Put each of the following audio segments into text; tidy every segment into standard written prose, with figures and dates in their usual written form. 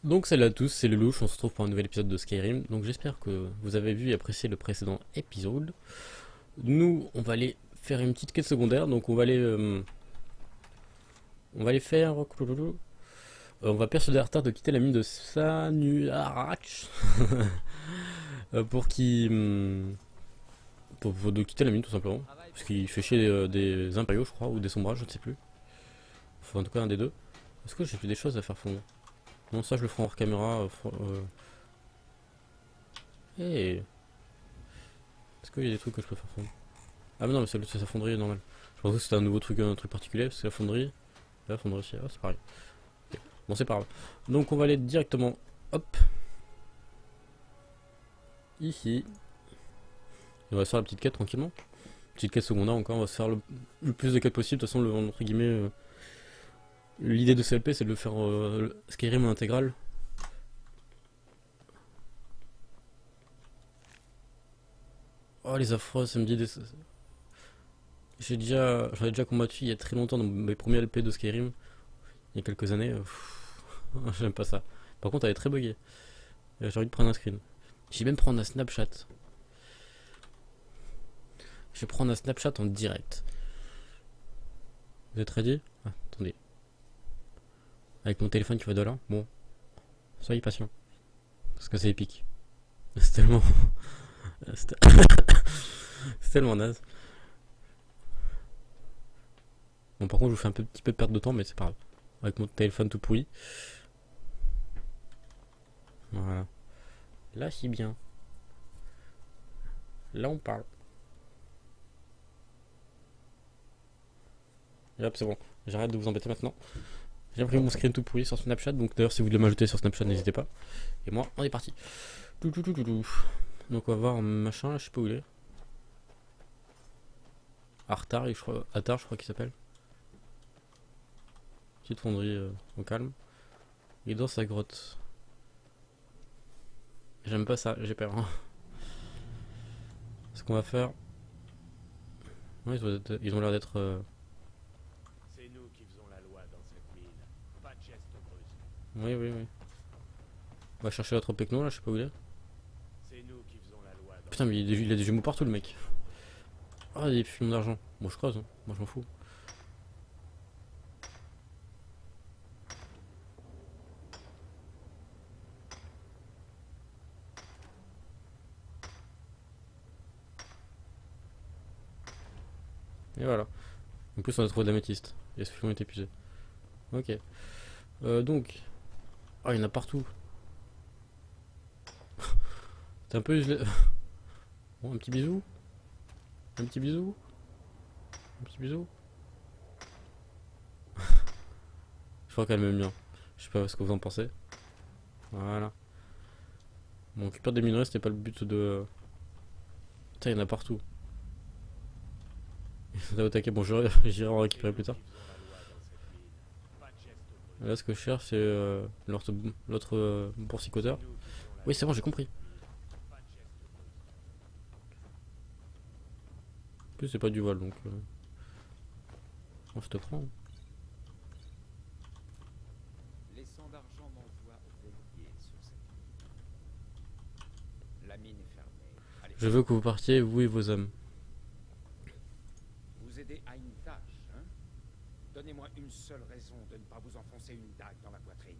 Donc salut à tous, c'est le Louche, on se retrouve pour un nouvel épisode de Skyrim. Donc j'espère que vous avez vu et apprécié le précédent épisode. Nous, on va aller faire une petite quête secondaire, donc on va aller faire... on va persuader Arthur de quitter la mine de Sanuarach pour qu'il... pour de quitter la mine tout simplement. Parce qu'il fait chier des impériaux je crois, ou des sombrages, je ne sais plus. Enfin en tout cas un des deux. Est-ce que j'ai fait des choses à faire fondre? Non, ça je le ferai hors caméra. Hey. Est-ce qu'il y a des trucs que je peux faire fondre? Ah mais non, mais c'est sa fonderie normal. Je pensais que c'était un truc particulier, parce que la fonderie aussi, ah, c'est pareil. Ok. Bon, c'est pas grave. Donc on va aller directement, hop, ici. Et on va se faire la petite quête tranquillement. Petite quête secondaire encore, on va se faire le plus de quêtes possible. De toute façon, entre guillemets, l'idée de CLP c'est de le faire Skyrim en intégral. Oh les affreux, ça me dit des... J'en ai déjà combattu il y a très longtemps dans mes premiers LP de Skyrim, il y a quelques années. J'aime pas ça. Par contre, elle est très buggée. J'ai envie de prendre un screen. Je vais même prendre un Snapchat. Je vais prendre un Snapchat en direct. Vous êtes ready? Ah, attendez. Avec mon téléphone qui va de là. Bon, soyez patient. Parce que c'est épique. C'est tellement... c'est c'est tellement naze. Bon, par contre, je vous fais un petit peu de perte de temps, mais c'est pas grave. Avec mon téléphone tout pourri. Voilà. Là, c'est bien. Là, on parle. Et hop, c'est bon. J'arrête de vous embêter maintenant. J'ai imprimé mon screen tout pourri sur Snapchat. Donc, d'ailleurs, si vous voulez m'ajouter sur Snapchat, n'hésitez pas. Et moi, on est parti. Donc, on va voir un machin. Là, je sais pas où il est. Artar, je crois qu'il s'appelle. Petite fonderie au calme. Il est dans sa grotte. J'aime pas ça, j'ai peur. Hein. Ce qu'on va faire. Ouais, ils ont l'air d'être. C'est nous qui faisons la loi dans cette mine. Pas de geste brusque. Oui, oui, oui. On va chercher l'autre pecno là, je sais pas où il est. C'est nous qui faisons la loi dans Putain, mais il a des jumeaux partout le mec. Ah, des films d'argent. Bon, je creuse, hein. Moi je m'en fous. Et voilà. En plus, on a trouvé de l'améthyste. Et ce filon est épuisé. Ok. Donc. Ah, il y en a partout. C'est un peu useless. Bon, un petit bisou. Un petit bisou. Un petit bisou. Je crois qu'elle m'aime bien. Je sais pas ce que vous en pensez. Voilà. Bon, récupère des minerais, c'était pas le but de. Putain, il y en a partout. Ça au taquet. Bon, j'irai en récupérer plus tard. Là, ce que je cherche, c'est l'autre boursicoteur. Oui, c'est bon, j'ai compris. En plus, c'est pas du vol, donc. Bon, je te prends. Les sangs d'argent m'envoient veiller sur cette mine. La mine est fermée. Allez, Je veux que vous partiez, vous et vos hommes. vous aidez à une tâche, hein? Donnez-moi une seule raison de ne pas vous enfoncer une dague dans la poitrine.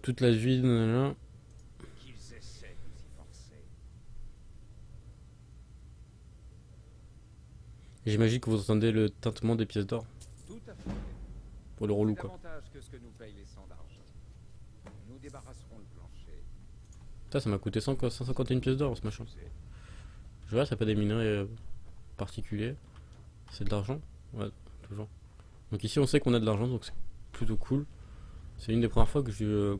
Toute la vie, nanana. Qu'ils essaient de nous y forcer. J'imagine que vous entendez le tintement des pièces d'or. Tout à fait. Pour le relou, C'est quoi. davantage que ce que nous payent les sangs d'argent. Nous débarrasserons le plancher. Putain, ça m'a coûté 151 pièces d'or, ce machin. Je vois, c'est pas des minerais particuliers. C'est de l'argent. Ouais, toujours. Donc ici, on sait qu'on a de l'argent, donc c'est plutôt cool. C'est une des premières fois que je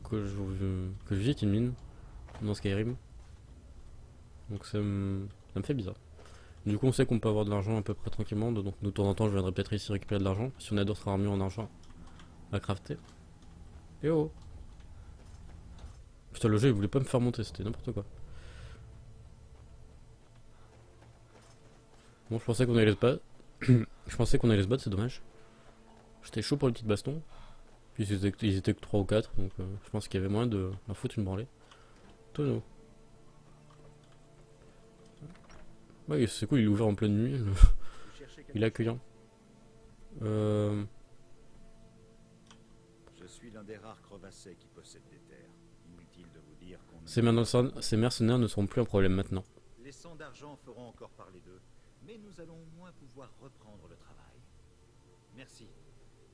visite une mine dans Skyrim. Donc ça me fait bizarre. Du coup, on sait qu'on peut avoir de l'argent à peu près tranquillement. Donc de temps en temps, je viendrai peut-être ici récupérer de l'argent. Si on a d'autres armures en argent à crafter. Et oh! Putain, le jeu il voulait pas me faire monter, c'était n'importe quoi. Bon, je pensais qu'on allait se battre. Je pensais qu'on allait se battre, c'est dommage. J'étais chaud pour une petite baston. Puis ils étaient que 3 ou 4, donc je pense qu'il y avait moins de m'en foutre une branlée. Tonneau. Ouais, c'est cool, il est ouvert en pleine nuit. Vous cherchez quelque Il est accueillant. Je suis l'un des rares crevassés qui possèdent des terres. Inutile de vous dire qu'on Ces mercenaires ne seront plus un problème maintenant. Les 100 d'argent feront encore parler d'eux, mais nous allons au moins pouvoir reprendre le travail. Merci.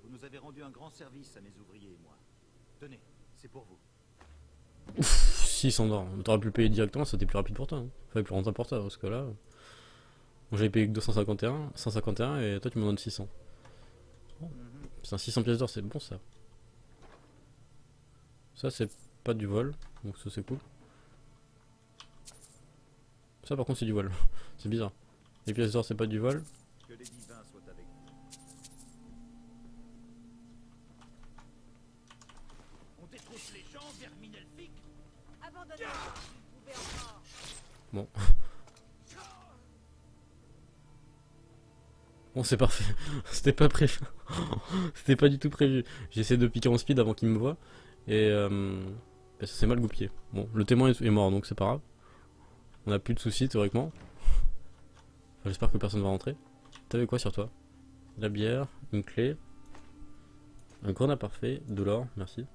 Vous nous avez rendu un grand service à mes ouvriers et moi. Tenez, c'est pour vous. 600 d'or. T'aurais pu le payer directement, ça c'était plus rapide pour toi. Hein. Enfin, plus rentable pour toi, parce que là. Moi j'avais payé que 251, 151 et toi tu me donnes 600. C'est un 600 pièces d'or, c'est bon ça. Ça c'est pas du vol, donc ça c'est cool. Ça par contre c'est du vol, c'est bizarre. Les pièces d'or c'est pas du vol. Que les divins soient avec vous. On détrousse les gens, vermine elfique. Abandonnez. Vous pouvez encore. Bon. Bon c'est parfait, c'était pas prévu. C'était pas du tout prévu. J'essaie de piquer en speed avant qu'il me voie. Et ça s'est mal goupillé. Bon, le témoin est mort donc c'est pas grave. On a plus de soucis théoriquement. Enfin, j'espère que personne va rentrer. T'avais quoi sur toi? La bière, une clé, un grenat parfait, de l'or, merci.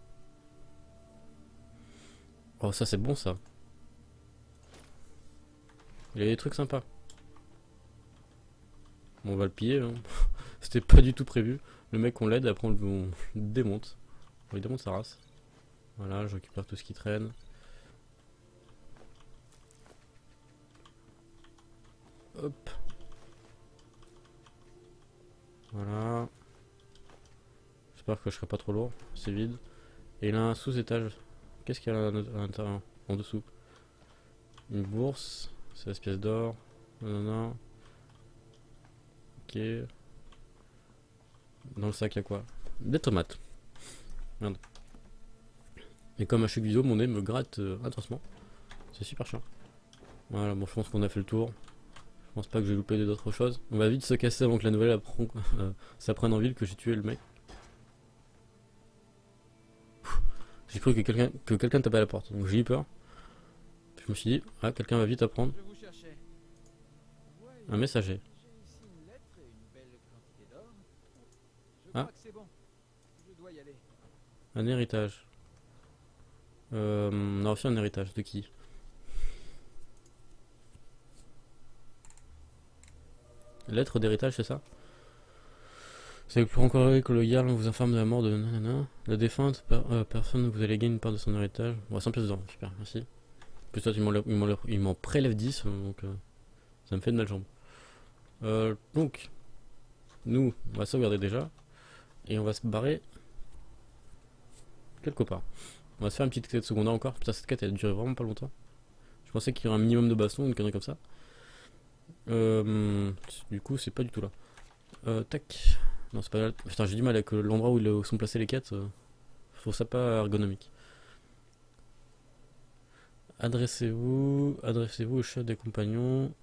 Oh ça c'est bon ça. Il y a des trucs sympas. Bon, on va le piller. Hein. C'était pas du tout prévu. Le mec on l'aide, après on le démonte. On lui démonte sa race. Voilà, je récupère tout ce qui traîne. Hop. Voilà. J'espère que je serai pas trop lourd. C'est vide. Et il a un sous-étage. Qu'est-ce qu'il y a à l'intérieur? En dessous. Une bourse. 16 pièces d'or. Nanana. Ok. Dans le sac, il y a quoi? Des tomates. Merde. Et comme à chaque vidéo, mon nez me gratte atrocement. C'est super chiant. Voilà, bon, je pense qu'on a fait le tour. Je pense pas que j'ai loupé d'autres choses. On va vite se casser avant que la nouvelle s'apprenne en ville que j'ai tué le mec. J'ai cru que quelqu'un tapait à la porte, donc j'ai eu peur. Je me suis dit, ah, quelqu'un va vite apprendre. Je vous cherchais. Un messager. J'ai ici une lettre et une belle quantité d'or. Je Ah. crois que c'est bon. Je dois y aller. Un héritage. On a reçu un héritage de qui? Lettre d'héritage, c'est ça? C'est plus encore que le Jarl vous informe de la mort de nanana. La défunte personne vous allez gagner une part de son héritage. Bon, 100 pièces d'or, super, merci. Plus toi, il m'en prélève 10, donc ça me fait de mal jambe. Donc, nous, on va sauvegarder déjà. Et on va se barrer quelque part. On va se faire une petite quête secondaire encore. Putain, cette quête elle a duré vraiment pas longtemps. Je pensais qu'il y aurait un minimum de baston, une connerie comme ça. Du coup, c'est pas du tout là. Tac. Non, c'est pas là. Putain, j'ai du mal avec l'endroit où sont placées les quêtes. Je trouve ça pas ergonomique. Adressez-vous au chef des compagnons.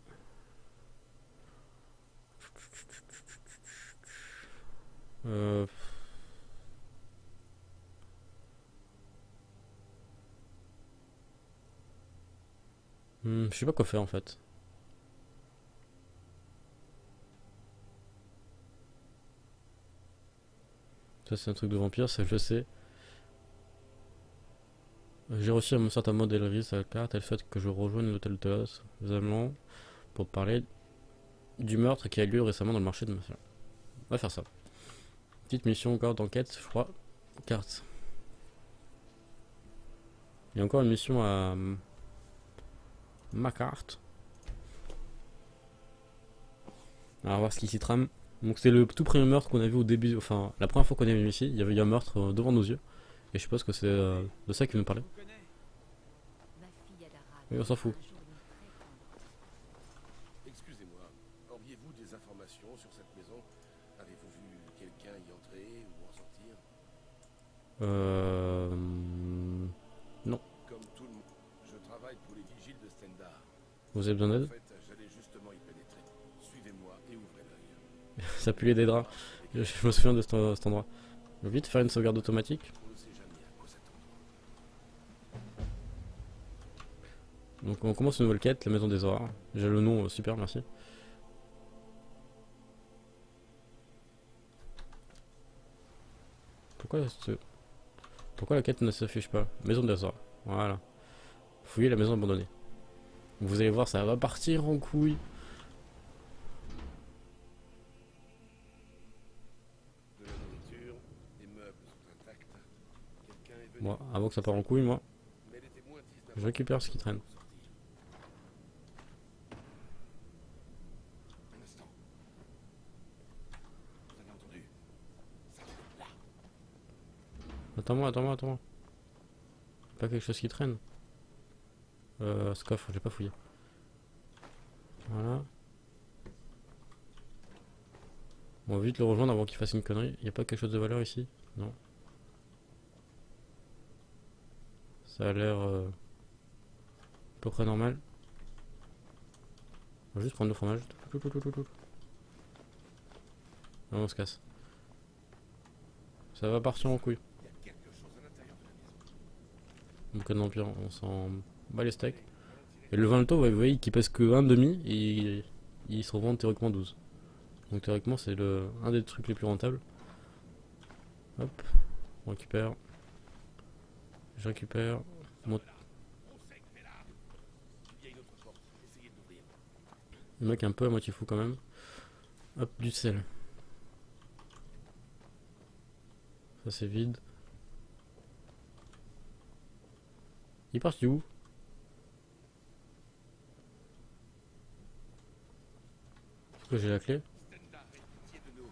Je sais pas quoi faire en fait. Ça c'est un truc de vampire, ça je sais. J'ai reçu un certain modèle à la carte, elle souhaite que je rejoigne l'hôtel de Los Allemands pour parler du meurtre qui a eu lieu récemment dans le marché de Mafia. On va faire ça. Petite mission encore d'enquête, je crois. Carte. Il y a encore une mission à ma carte. Alors, on va voir ce qui s'y trame. Donc c'est le tout premier meurtre qu'on a vu au début, enfin la première fois qu'on est venu ici, il y avait eu un meurtre devant nos yeux. Et je suppose que c'est de ça qu'il nous parlait. Je vous connais. Ma fille Adara. Oui, on s'en fout. Un jour nous très Excusez-moi, auriez-vous des informations sur cette maison? Avez-vous vu quelqu'un y entrer ou en sortir? Non. Comme tout le monde, je travaille pour les vigiles de Stendar. Vous avez besoin En d'aide? fait, j'allais justement y pénétrer. Suivez-moi et ouvrez l'œil. Ça pue les draps. Je me souviens de cet endroit. Je vais vite faire une sauvegarde automatique. On ne sait jamais à quoi s'attendre. Donc on commence une nouvelle quête, la maison des horreurs. J'ai le nom, super, merci. Pourquoi la quête ne s'affiche pas? Maison des horreurs, voilà. Fouiller la maison abandonnée. Vous allez voir, ça va partir en couille. De la nourriture, les meubles sont intacts. Quelqu'un est venu. Moi, avant que ça parte en couille, moi, Mais les témoins disent je récupère ce qui traîne. Un instant. Vous avez entendu? Ça vient de là. Attends-moi. Pas quelque chose qui traîne. Ce coffre, j'ai pas fouillé. Voilà. On va vite le rejoindre avant qu'il fasse une connerie. Y a pas quelque chose de valeur ici? Non. Ça a l'air à peu près normal. On va juste prendre le fromage. Ah, on se casse. Ça va partir en couille. Il y a quelque chose à l'intérieur de la maison. Donc d'empire, on s'en bat les steaks. Et le vin vous voyez, qui pèse que 1,5 et il se revend théoriquement 12. Donc théoriquement c'est un des trucs les plus rentables. Hop, on récupère. Je récupère. On sait que t'es là. Il y a une autre porte. Essayez de l'ouvrir. Le mec est un peu à moitié fou quand même. Hop, du sel. Ça c'est vide. Il est parti où? Est-ce que j'ai la clé? Stendhal ait pitié de nous.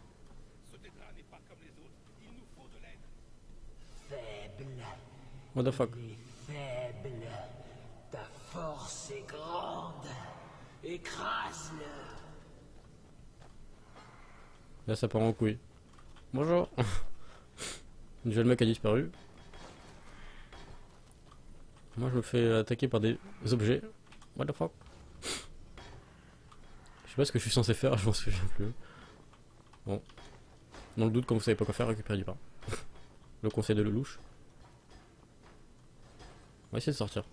Ce tétra n'est pas comme les autres. Il nous faut de l'aide. Faible, What the fuck? faible. Ta force est grande. Écrase-le. Là ça part en couille. Bonjour. Déjà le mec a disparu. Moi je me fais attaquer par des objets. What the fuck? Je sais pas ce que je suis censé faire, je m'en souviens plus. Bon. Dans le doute, quand vous savez pas quoi faire, récupérez du pain. Le conseil de Lelouch. On va essayer de sortir.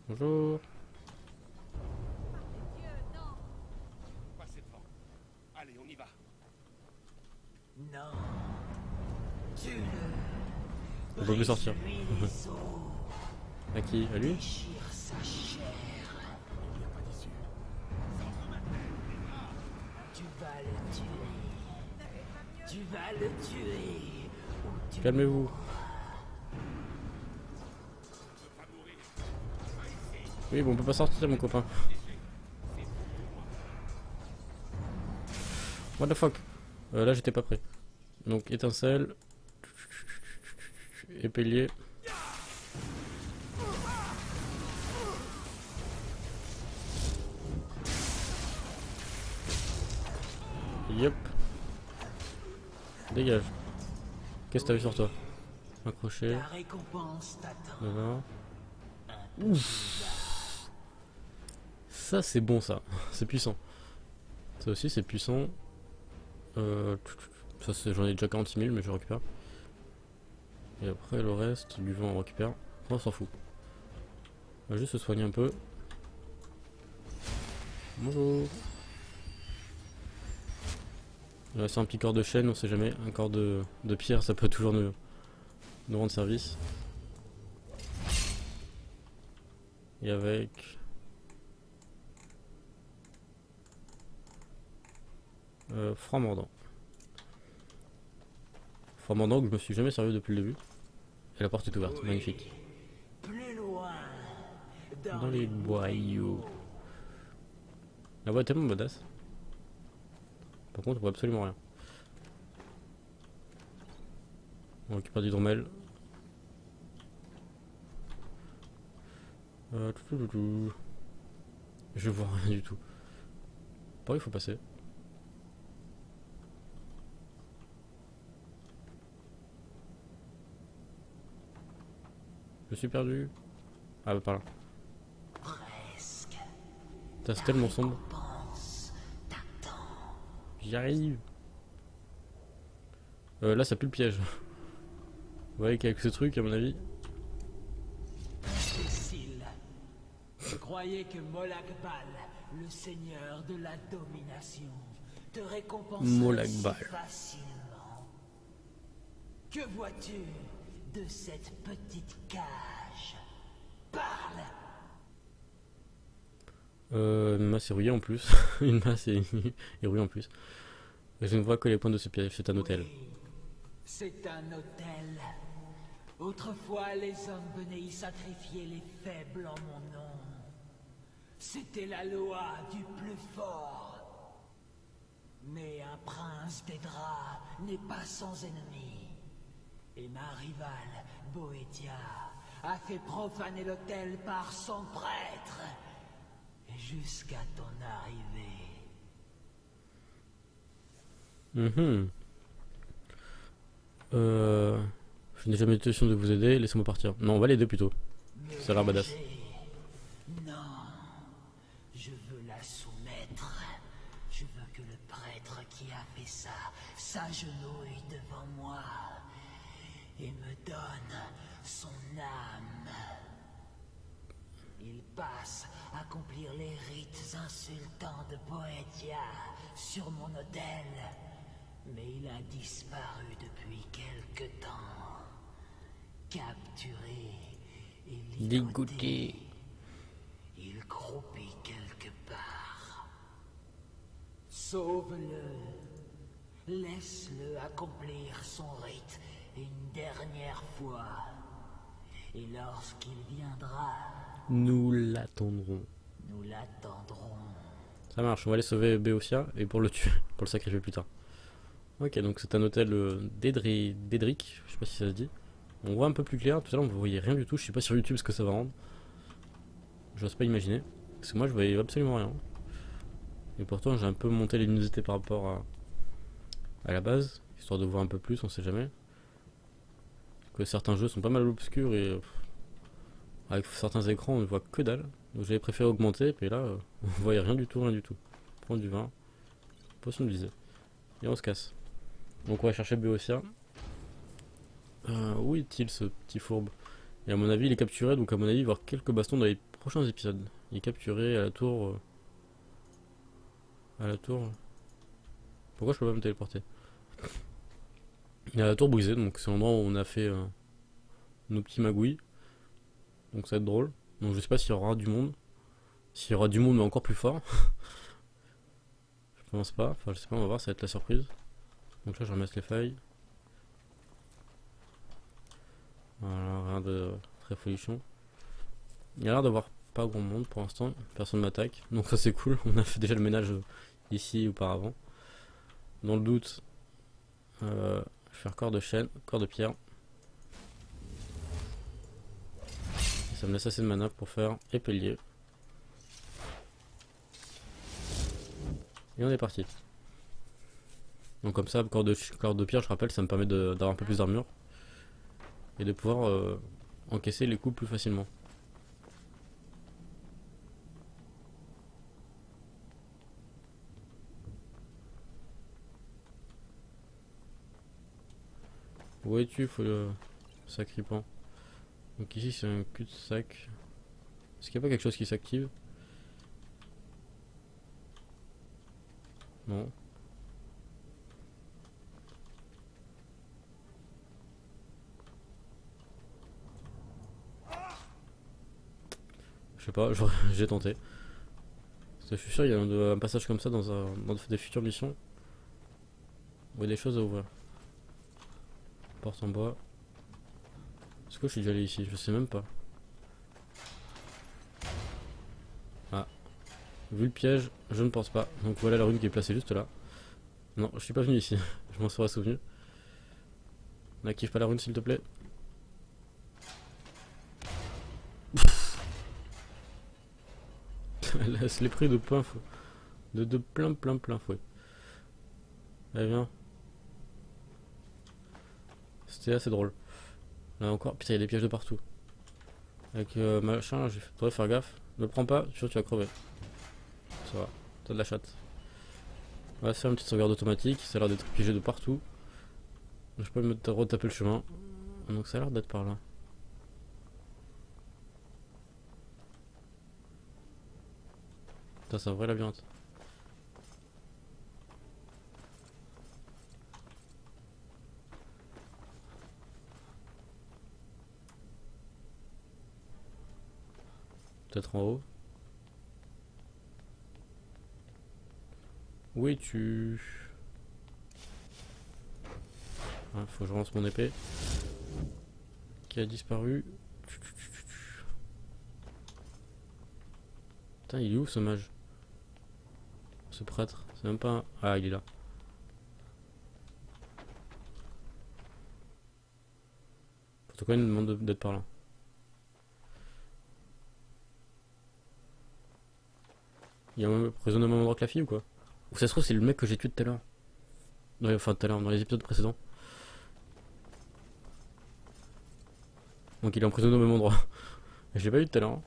Bonjour. Dieu, non. Passez devant. Allez, on y va. Non. Tue-le. On peut plus sortir. Brise-lui les os. À qui? À lui? Déchire sa chair. Il n'y a pas d'issue. Tu vas le tuer. Tu vas le tuer. Ou tu Calmez-vous. Oui, bon, on peut pas sortir, mon copain. What the fuck? Là, j'étais pas prêt. Donc, étincelle. Épélier. Yep. Dégage. Qu'est-ce que t'as vu sur toi? Accroché. Ta récompense t'attend. Voilà. Ça c'est bon ça. C'est puissant. Ça aussi c'est puissant. Ça j'en ai déjà 46 000 mais je récupère. Et après le reste du vent on récupère. On s'en fout. On va juste se soigner un peu. Bonjour. Là c'est un petit corps de chêne, on sait jamais. Un corps de pierre ça peut toujours nous rendre service. Et avec... froid mordant. Froid mordant que je me suis jamais servi depuis le début. Et la porte est ouverte, magnifique. Plus loin. Dans les boyaux. La voix est tellement badass. Par contre on voit absolument rien. On récupère du dromel. Je vois rien du tout. Par où il faut passer? Je suis perdu. Ah bah par là. Presque. C'est tellement sombre. Pense. T'attends. J'y arrive. Là, ça pue le piège. Vous voyez qu'avec ce truc, à mon avis... Imbécile. Je croyais que Molakbal, le seigneur de la domination, te récompenserait Molakbal. si facilement. Que vois-tu de cette petite cage? Parle! Une masse est rouillée en plus. Une masse est rouillée en plus. Je ne vois que les points de ce piège, c'est un hôtel. Oui, c'est un hôtel. Autrefois, les hommes venaient y sacrifier les faibles en mon nom. C'était la loi du plus fort. Mais un prince des draps n'est pas sans ennemi. Et ma rivale, Boétia, a fait profaner l'hôtel par son prêtre. Jusqu'à ton arrivée. Je n'ai jamais eu l'intention de vous aider, laissez-moi partir. Non, on va l'aider plutôt. Ça a l'air badass. Non, je veux la soumettre. Je veux que le prêtre qui a fait ça s'agenouille devant moi et me donne son âme. Il passe accomplir les rites insultants de Boétia sur mon autel, mais il a disparu depuis quelque temps. Capturé et ligoté. Il croupit quelque part. Sauve-le. Laisse-le accomplir son rite une dernière fois. Et lorsqu'il viendra, Nous l'attendrons. nous l'attendrons. Ça marche, on va aller sauver Béotia et pour le tuer, pour le sacrifier plus tard. Ok, donc c'est un hôtel d'Edric, je sais pas si ça se dit. On voit un peu plus clair, tout à l'heure on ne voyait rien du tout, je sais pas sur YouTube ce que ça va rendre. J'ose pas imaginer, parce que moi je voyais absolument rien. Et pourtant j'ai un peu monté les luminosité par rapport à la base, histoire de voir un peu plus, on sait jamais. Que certains jeux sont pas mal obscurs et avec certains écrans on ne voit que dalle. Donc j'avais préféré augmenter, puis là on voyait rien du tout, rien du tout. Prendre du vin, potion de visée. Et on se casse. Donc on va chercher Béotia. Où est-il ce petit fourbe? Et à mon avis il est capturé, donc à mon avis il va y avoir quelques bastons dans les prochains épisodes. Il est capturé à la tour... à la tour... Pourquoi je peux pas me téléporter? Il est à la tour brisée, donc c'est l'endroit où on a fait nos petits magouilles. Donc ça va être drôle. Donc je sais pas s'il y aura du monde. S'il y aura du monde mais encore plus fort. Je pense pas, enfin je sais pas, on va voir, ça va être la surprise. Donc là je ramasse les failles. Voilà, rien de très folichon. Il y a l'air d'avoir pas grand monde pour l'instant, personne m'attaque. Donc ça c'est cool, on a fait déjà le ménage ici auparavant. Dans le doute, je vais faire corps de chêne, corps de pierre. Et ça me laisse assez de mana pour faire épélier. Et on est parti. Donc comme ça, corps de pierre, je rappelle, ça me permet d'avoir un peu plus d'armure. Et de pouvoir encaisser les coups plus facilement. Où es-tu, faut le sacripant? Donc ici c'est un cul-de-sac. Est-ce qu'il n'y a pas quelque chose qui s'active? Non. Je sais pas, j'ai tenté. Parce que je suis sûr il y a un passage comme ça dans des futures missions. Où il y a des choses à ouvrir. Porte en bois. Est-ce que je suis déjà allé ici? Je sais même pas. Ah. Vu le piège, je ne pense pas. Donc voilà la rune qui est placée juste là. Non, je suis pas venu ici. Je m'en serais souvenu. N'active pas la rune s'il te plaît. Elle se l'est pris de plein fouet. De plein fouet. Allez viens. C'était assez drôle. Là encore, putain il y a des pièges de partout. Avec machin, j'ai faudrait faire gaffe. Ne le prends pas, je suis sûr que tu vas crever. Ça va, t'as de la chatte. On va se faire une petite sauvegarde automatique, ça a l'air d'être piégé de partout. Je peux me retaper le chemin. Donc ça a l'air d'être par là. Putain, c'est un vrai labyrinthe. Peut-être en haut. Où es-tu? Ah, faut que je relance mon épée. Qui a disparu. Putain, il est où ce mage? Ce prêtre? C'est même pas un... Ah, il est là. Pourquoi il me demande d'être par là? Il y a un présent au même endroit que la fille ou quoi? Ou ça se trouve c'est le mec que j'ai tué tout à l'heure. Ouais, enfin tout à l'heure, dans les épisodes précédents. Donc il est emprisonné au même endroit. Je l'ai pas eu tout à l'heure. En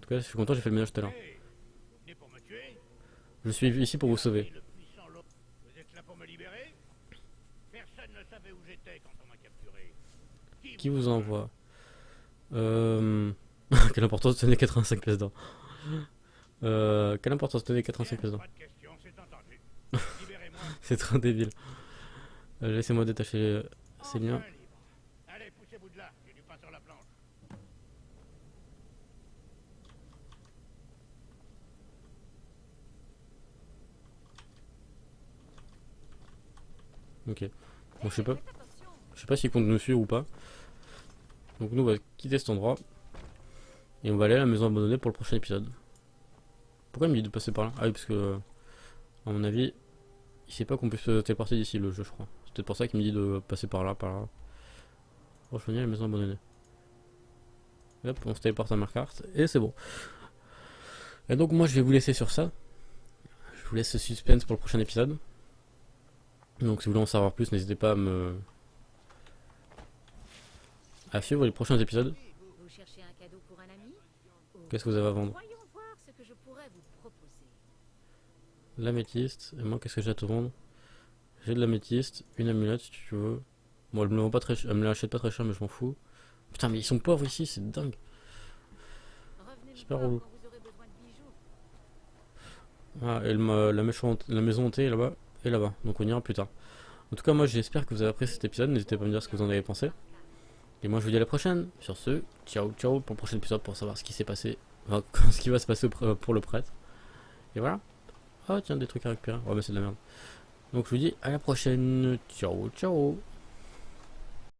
tout cas, je suis content, j'ai fait le ménage tout à l'heure. Je suis ici pour vous sauver. Vous êtes là pour me libérer? Personne ne savait où j'étais quand on m'a capturé. Qui vous envoie? Quelle importance tenait 85 pièces d'or? Quelle importance tenait 85 pièces d'or? Pas de question, c'est entendu. Libérez-moi. C'est trop débile. Laissez-moi détacher ces liens. Enfin libre. Allez, poussez-vous de là, j'ai du pain sur la planche. Ok. Bon, je sais pas. Faites attention. Je sais pas s'il compte nous suivre ou pas. Donc nous on va quitter cet endroit. Et on va aller à la maison abandonnée pour le prochain épisode. Pourquoi il me dit de passer par là? Ah oui, parce que à mon avis, il sait pas qu'on peut se téléporter d'ici le jeu, je crois. C'est peut-être pour ça qu'il me dit de passer par là, par là. Rejoignez la maison abandonnée. Hop, on se téléporte à ma carte et c'est bon. Et donc moi je vais vous laisser sur ça. Je vous laisse ce suspense pour le prochain épisode. Donc si vous voulez en savoir plus, n'hésitez pas à suivre les prochains épisodes. Vous cherchez un cadeau pour un ami? Qu'est-ce que vous avez à vendre? Voyons voir ce que je pourrais vous proposer. L'améthyste. Et moi qu'est-ce que j'ai à te vendre? J'ai de l'améthyste, une amulette si tu veux. Bon elle me le vend pas très cher, elle me l'achète pas très cher mais je m'en fous. Putain mais ils sont pauvres ici, c'est dingue. Revenez me Super voir relou. quand vous aurez besoin de bijoux. Ah, et la maison hantée est là-bas et là-bas. Donc on ira plus tard. En tout cas, moi j'espère que vous avez apprécié cet épisode. N'hésitez pas à me dire ce que vous en avez pensé. Et moi je vous dis à la prochaine. Sur ce, ciao ciao pour le prochain épisode pour savoir ce qui s'est passé. Enfin, ce qui va se passer pour le prêtre. Et voilà. Ah tiens, des trucs à récupérer. Ouais, mais c'est de la merde. Donc je vous dis à la prochaine. Ciao ciao.